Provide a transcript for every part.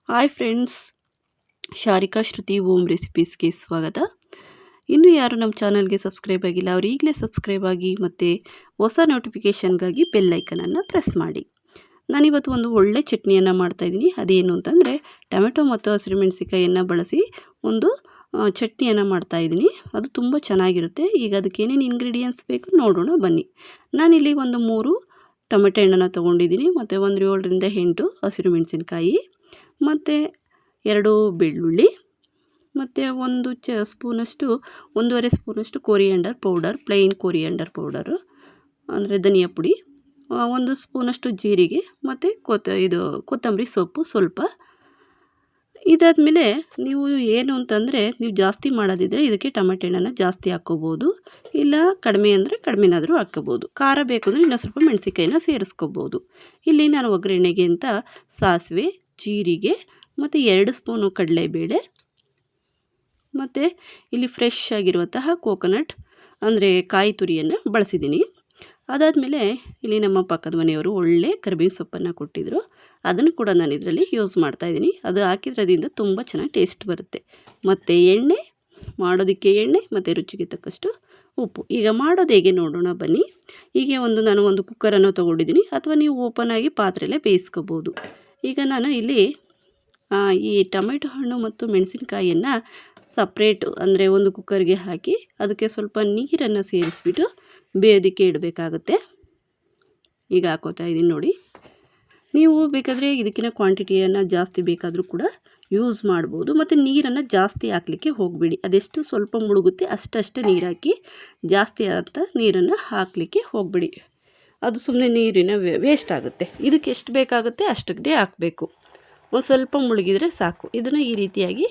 Hi friends, ಶಾರಿಕಾ ಶ್ರುತಿ ohm ರೆಸಿಪೀಸ್ಗೆ ಸ್ವಾಗತ. ಇನ್ನೂ ಯಾರು ನಮ್ಮ ಚಾನಲ್ಗೆ ಸಬ್ಸ್ಕ್ರೈಬ್ ಆಗಿಲ್ಲ ಅವರು ಈಗಲೇ ಸಬ್ಸ್ಕ್ರೈಬ್ ಆಗಿ ಮತ್ತು ಹೊಸ ನೋಟಿಫಿಕೇಷನ್ಗಾಗಿ ಬೆಲ್ ಐಕನನ್ನು ಪ್ರೆಸ್ ಮಾಡಿ. ನಾನಿವತ್ತು ಒಂದು ಒಳ್ಳೆ ಚಟ್ನಿಯನ್ನು ಮಾಡ್ತಾಯಿದ್ದೀನಿ. ಅದೇನು ಅಂತಂದರೆ ಟೊಮೆಟೊ ಮತ್ತು ಹಸಿರುಮೆಣಸಿಕಾಯಿಯನ್ನು ಬಳಸಿ ಒಂದು ಚಟ್ನಿಯನ್ನು ಮಾಡ್ತಾಯಿದ್ದೀನಿ. ಅದು ತುಂಬ ಚೆನ್ನಾಗಿರುತ್ತೆ. ಈಗ ಅದಕ್ಕೆ ಏನೇನು ಇಂಗ್ರೀಡಿಯೆಂಟ್ಸ್ ಬೇಕು ನೋಡೋಣ ಬನ್ನಿ. ನಾನಿಲ್ಲಿ ಒಂದು 3 ಟೊಮೆಟೊ ಹಣ್ಣನ್ನು ತೊಗೊಂಡಿದ್ದೀನಿ ಮತ್ತು ಒಂದು 7ರಿಂದ 8 ಹಸಿರು ಮೆಣಸಿನಕಾಯಿ ಮತ್ತು 2 ಬೆಳ್ಳುಳ್ಳಿ ಮತ್ತು 1 ಸ್ಪೂನಷ್ಟು 1.5 ಸ್ಪೂನಷ್ಟು coriander powder, plain coriander powder ಅಂದರೆ ಧನಿಯಾ ಪುಡಿ, 1 ಸ್ಪೂನಷ್ಟು ಜೀರಿಗೆ ಮತ್ತು ಕೊತ್ತಂಬರಿ ಸೊಪ್ಪು ಸ್ವಲ್ಪ. ಇದಾದಮೇಲೆ ನೀವು ಏನು ಅಂತಂದರೆ ನೀವು ಜಾಸ್ತಿ ಮಾಡೋದಿದ್ದರೆ ಇದಕ್ಕೆ ಟೊಮೆಟೊ ಹಣ್ಣನ್ನು ಜಾಸ್ತಿ ಹಾಕ್ಕೋಬೋದು, ಇಲ್ಲ ಕಡಿಮೆ ಅಂದರೆ ಕಡಿಮೆನಾದರೂ ಹಾಕ್ಕೋಬೋದು. ಖಾರ ಬೇಕು ಅಂದರೆ ಇನ್ನೂ ಸ್ವಲ್ಪ ಮೆಣಸಿಕಾಯಿನ ಸೇರಿಸ್ಕೋಬೋದು. ಇಲ್ಲಿ ನಾನು ಒಗ್ಗರಣೆಗೆ ಅಂತ ಸಾಸಿವೆ, ಜೀರಿಗೆ ಮತ್ತು 2 ಸ್ಪೂನು ಕಡಲೆಬೇಳೆ ಮತ್ತು ಇಲ್ಲಿ ಫ್ರೆಶ್ ಆಗಿರುವಂತಹ ಕೋಕೋನಟ್ ಅಂದರೆ ಕಾಯಿ ತುರಿಯನ್ನು ಬಳಸಿದ್ದೀನಿ. ಅದಾದಮೇಲೆ ಇಲ್ಲಿ ನಮ್ಮ ಪಕ್ಕದ ಮನೆಯವರು ಒಳ್ಳೆ ಕರಿಬೇವಿನ ಸೊಪ್ಪನ್ನು ಕೊಟ್ಟಿದ್ದರು, ಅದನ್ನು ಕೂಡ ನಾನು ಇದರಲ್ಲಿ ಯೂಸ್ ಮಾಡ್ತಾಯಿದ್ದೀನಿ. ಅದು ಹಾಕಿದ್ರದಿಂದ ತುಂಬ ಚೆನ್ನಾಗಿ ಟೇಸ್ಟ್ ಬರುತ್ತೆ. ಮತ್ತು ಎಣ್ಣೆ ಮಾಡೋದಕ್ಕೆ ಎಣ್ಣೆ ಮತ್ತು ರುಚಿಗೆ ತಕ್ಕಷ್ಟು ಉಪ್ಪು. ಈಗ ಮಾಡೋದು ಹೇಗೆ ನೋಡೋಣ ಬನ್ನಿ. ಹೀಗೆ ನಾನು ಒಂದು ಕುಕ್ಕರನ್ನು ತೊಗೊಂಡಿದ್ದೀನಿ, ಅಥವಾ ನೀವು ಓಪನ್ ಆಗಿ ಪಾತ್ರೆಯಲ್ಲೇ ಬೇಯಿಸ್ಕೋಬೋದು. ಈಗ ನಾನು ಇಲ್ಲಿ ಈ ಟೊಮೆಟೊ ಹಣ್ಣು ಮತ್ತು ಮೆಣಸಿನಕಾಯಿಯನ್ನು ಸಪ್ರೇಟು ಅಂದರೆ ಒಂದು ಕುಕ್ಕರ್ಗೆ ಹಾಕಿ ಅದಕ್ಕೆ ಸ್ವಲ್ಪ ನೀರನ್ನು ಸೇರಿಸ್ಬಿಟ್ಟು ಬೇಯೋದಕ್ಕೆ ಇಡಬೇಕಾಗುತ್ತೆ. ಈಗ ಹಾಕೋತಾ ಇದ್ದೀನಿ ನೋಡಿ. ನೀವು ಬೇಕಾದರೆ ಇದಕ್ಕಿಂತ ಕ್ವಾಂಟಿಟಿಯನ್ನು ಜಾಸ್ತಿ ಬೇಕಾದರೂ ಕೂಡ ಯೂಸ್ ಮಾಡ್ಬೋದು. ಮತ್ತು ನೀರನ್ನು ಜಾಸ್ತಿ ಹಾಕಲಿಕ್ಕೆ ಹೋಗಬೇಡಿ. ಅದೆಷ್ಟು ಸ್ವಲ್ಪ ಮುಳುಗುತ್ತೆ ಅಷ್ಟೇ ನೀರು ಹಾಕಿ, ಜಾಸ್ತಿ ಅಂತ ನೀರನ್ನು ಹಾಕಲಿಕ್ಕೆ ಹೋಗಬೇಡಿ. ಅದು ಸುಮ್ಮನೆ ನೀರಿನ ವೇಸ್ಟ್ ಆಗುತ್ತೆ. ಇದಕ್ಕೆ ಎಷ್ಟು ಬೇಕಾಗುತ್ತೆ ಅಷ್ಟಕ್ಕೆ ಹಾಕಬೇಕು. ಒಂದು ಸ್ವಲ್ಪ ಮುಳುಗಿದರೆ ಸಾಕು. ಇದನ್ನು ಈ ರೀತಿಯಾಗಿ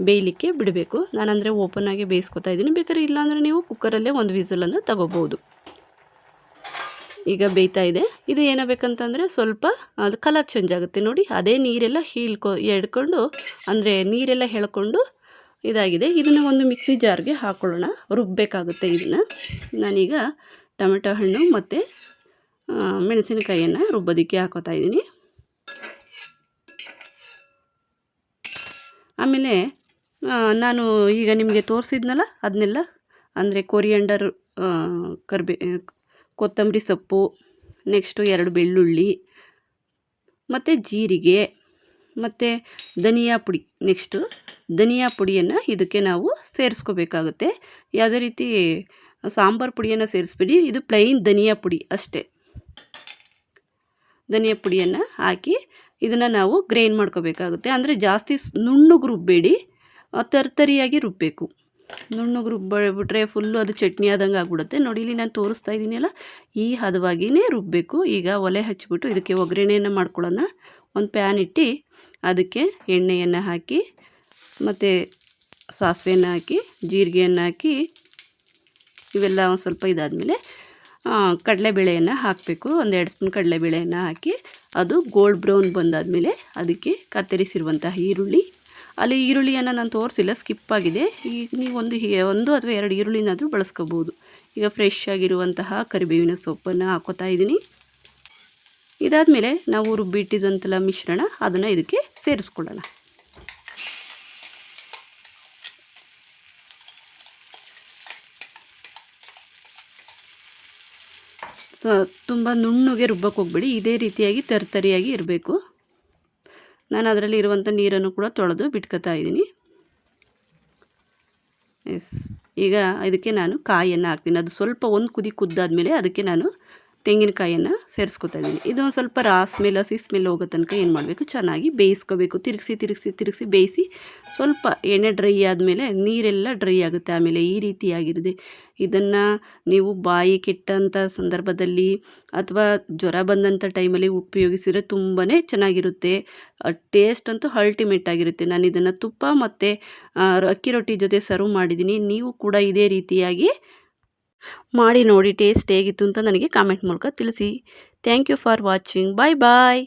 ಬೇಯಲಿಕ್ಕೆ ಬಿಡಬೇಕು. ನಾನಂದರೆ ಓಪನ್ ಆಗಿ ಬೇಯಿಸ್ಕೊತಾ ಇದ್ದೀನಿ. ಬೇಕಾದ್ರೆ ಇಲ್ಲಾಂದರೆ ನೀವು ಕುಕ್ಕರಲ್ಲೇ ಒಂದು ವಿಸಲನ್ನು ತಗೋಬೋದು. ಈಗ ಬೇಯ್ತಾ ಇದೆ. ಇದು ಏನಾಗಬೇಕಂತಂದರೆ ಸ್ವಲ್ಪ ಅದು ಕಲರ್ ಚೇಂಜ್ ಆಗುತ್ತೆ ನೋಡಿ. ಅದೇ ನೀರೆಲ್ಲ ಎಡ್ಕೊಂಡು ಅಂದರೆ ನೀರೆಲ್ಲ ಎಳ್ಕೊಂಡು ಇದಾಗಿದೆ. ಇದನ್ನು ಒಂದು ಮಿಕ್ಸಿ ಜಾರ್ಗೆ ಹಾಕ್ಕೊಳ್ಳೋಣ, ರುಬ್ಬಬೇಕಾಗುತ್ತೆ ಇದನ್ನು. ನಾನೀಗ ಟೊಮೆಟೊ ಹಣ್ಣು ಮತ್ತು ಮೆಣಸಿನಕಾಯಿಯನ್ನು ರುಬ್ಬೋದಕ್ಕೆ ಹಾಕೋತಾ ಇದ್ದೀನಿ. ಆಮೇಲೆ ನಾನು ಈಗ ನಿಮಗೆ ತೋರಿಸಿದ್ನಲ್ಲ ಅದನ್ನೆಲ್ಲ ಅಂದರೆ ಕೊರಿಯಾಂಡರ್, ಕೊತ್ತಂಬರಿ ಸೊಪ್ಪು, ನೆಕ್ಸ್ಟು 2 ಬೆಳ್ಳುಳ್ಳಿ ಮತ್ತು ಜೀರಿಗೆ ಮತ್ತು ಧನಿಯಾ ಪುಡಿ, ನೆಕ್ಸ್ಟು ಧನಿಯಾ ಪುಡಿಯನ್ನು ಇದಕ್ಕೆ ನಾವು ಸೇರಿಸ್ಕೋಬೇಕಾಗುತ್ತೆ. ಯಾವುದೇ ರೀತಿ ಸಾಂಬಾರು ಪುಡಿಯನ್ನು ಸೇರಿಸ್ಬೇಡಿ, ಇದು ಪ್ಲೈನ್ ಧನಿಯಾ ಪುಡಿ ಅಷ್ಟೇ. ಧನಿಯಾ ಪುಡಿಯನ್ನು ಹಾಕಿ ಇದನ್ನು ನಾವು ಗ್ರೈಂಡ್ ಮಾಡ್ಕೋಬೇಕಾಗುತ್ತೆ. ಅಂದರೆ ಜಾಸ್ತಿ ನುಣ್ಣಗೆ ರುಬ್ಬಬೇಡಿ, ತರಿಯಾಗಿ ರುಬ್ಬಬೇಕು. ನುಣ್ಣಗೆ ರುಬ್ಬಿಬಿಟ್ರೆ ಫುಲ್ಲು ಅದು ಚಟ್ನಿ ಆದಂಗೆ ಆಗ್ಬಿಡುತ್ತೆ. ನೋಡಿ ಇಲ್ಲಿ ನಾನು ತೋರಿಸ್ತಾ ಇದ್ದೀನಲ್ಲ, ಈ ಹದವಾಗಿಯೇ ರುಬ್ಬಬೇಕು. ಈಗ ಒಲೆ ಹಚ್ಚಿಬಿಟ್ಟು ಇದಕ್ಕೆ ಒಗ್ಗರಣೆಯನ್ನು ಮಾಡ್ಕೊಳ್ಳೋಣ. ಒಂದು ಪ್ಯಾನ್ ಇಟ್ಟು ಅದಕ್ಕೆ ಎಣ್ಣೆಯನ್ನು ಹಾಕಿ ಮತ್ತು ಸಾಸಿವೆಯನ್ನು ಹಾಕಿ ಜೀರಿಗೆಯನ್ನು ಹಾಕಿ ಇವೆಲ್ಲ ಒಂದು ಸ್ವಲ್ಪ ಇದಾದಮೇಲೆ ಕಡಲೆಬೇಳೆಯನ್ನು ಹಾಕಬೇಕು. ಒಂದು 2 ಸ್ಪೂನ್ ಕಡಲೆಬೇಳೆಯನ್ನು ಹಾಕಿ ಅದು ಗೋಲ್ಡ್ ಬ್ರೌನ್ ಬಂದಾದಮೇಲೆ ಅದಕ್ಕೆ ಕತ್ತರಿಸಿರುವಂತಹ ಈರುಳ್ಳಿಯನ್ನು ನಾನು ತೋರಿಸಿಲ್ಲ, ಸ್ಕಿಪ್ ಆಗಿದೆ. ಈಗ ನೀವು ಒಂದು ಅಥವಾ 2 ಈರುಳ್ಳಿನಾದರೂ ಬಳಸ್ಕೋಬೋದು. ಈಗ ಫ್ರೆಶ್ ಆಗಿರುವಂತಹ ಕರಿಬೇವಿನ ಸೊಪ್ಪನ್ನು ಹಾಕೋತಾ ಇದ್ದೀನಿ. ಇದಾದಮೇಲೆ ನಾವು ರುಬ್ಬಿಟ್ಟಿದ್ದಂತೆಲ್ಲ ಮಿಶ್ರಣ ಅದನ್ನು ಇದಕ್ಕೆ ಸೇರಿಸ್ಕೊಳ್ಳೋಣ. ತುಂಬ ನುಣ್ಣಗೆ ರುಬ್ಬಕ್ಕೆ ಹೋಗಬೇಡಿ, ಇದೇ ರೀತಿಯಾಗಿ ತರಿಯಾಗಿ ಇರಬೇಕು. ನಾನು ಅದರಲ್ಲಿ ಇರುವಂಥ ನೀರನ್ನು ಕೂಡ ತೊಳೆದು ಬಿಟ್ಕೊತಾ ಇದ್ದೀನಿ. ಈಗ ಇದಕ್ಕೆ ನಾನು ಕಾಯಿಯನ್ನು ಹಾಕ್ತೀನಿ. ಅದು ಸ್ವಲ್ಪ ಒಂದು ಕುದಿ ಕುದ್ದಾದಮೇಲೆ ಅದಕ್ಕೆ ನಾನು ತೆಂಗಿನಕಾಯಿಯನ್ನು ಸೇರಿಸ್ಕೊತಾ ಇದ್ದೀನಿ. ಇದು ಒಂದು ಸ್ವಲ್ಪ ಹಸಿ ಸ್ಮೆಲ್ ಹೋಗೋ ತನಕ ಏನು ಮಾಡಬೇಕು, ಚೆನ್ನಾಗಿ ಬೇಯಿಸ್ಕೋಬೇಕು. ತಿರುಗಿಸಿ ಬೇಯಿಸಿ ಸ್ವಲ್ಪ ಎಣ್ಣೆ ಡ್ರೈ ಆದಮೇಲೆ ನೀರೆಲ್ಲ ಡ್ರೈ ಆಗುತ್ತೆ. ಆಮೇಲೆ ಈ ರೀತಿಯಾಗಿರುತ್ತೆ. ಇದನ್ನು ನೀವು ಬಾಯಿ ಕೆಟ್ಟಂಥ ಸಂದರ್ಭದಲ್ಲಿ ಅಥವಾ ಜ್ವರ ಬಂದಂಥ ಟೈಮಲ್ಲಿ ಉಪಯೋಗಿಸಿದರೆ ತುಂಬಾ ಚೆನ್ನಾಗಿರುತ್ತೆ. ಟೇಸ್ಟ್ ಅಂತೂ ಅಲ್ಟಿಮೇಟ್ ಆಗಿರುತ್ತೆ. ನಾನು ಇದನ್ನು ತುಪ್ಪ ಮತ್ತು ಅಕ್ಕಿ ರೊಟ್ಟಿ ಜೊತೆ ಸರ್ವ್ ಮಾಡಿದ್ದೀನಿ. ನೀವು ಕೂಡ ಇದೇ ರೀತಿಯಾಗಿ ಮಾಡಿ ನೋಡಿ, ಟೇಸ್ಟ್ ಹೇಗಿತ್ತು ಅಂತ ನನಗೆ ಕಾಮೆಂಟ್ ಮೂಲಕ ತಿಳಿಸಿ. Thank you for watching. Bye bye.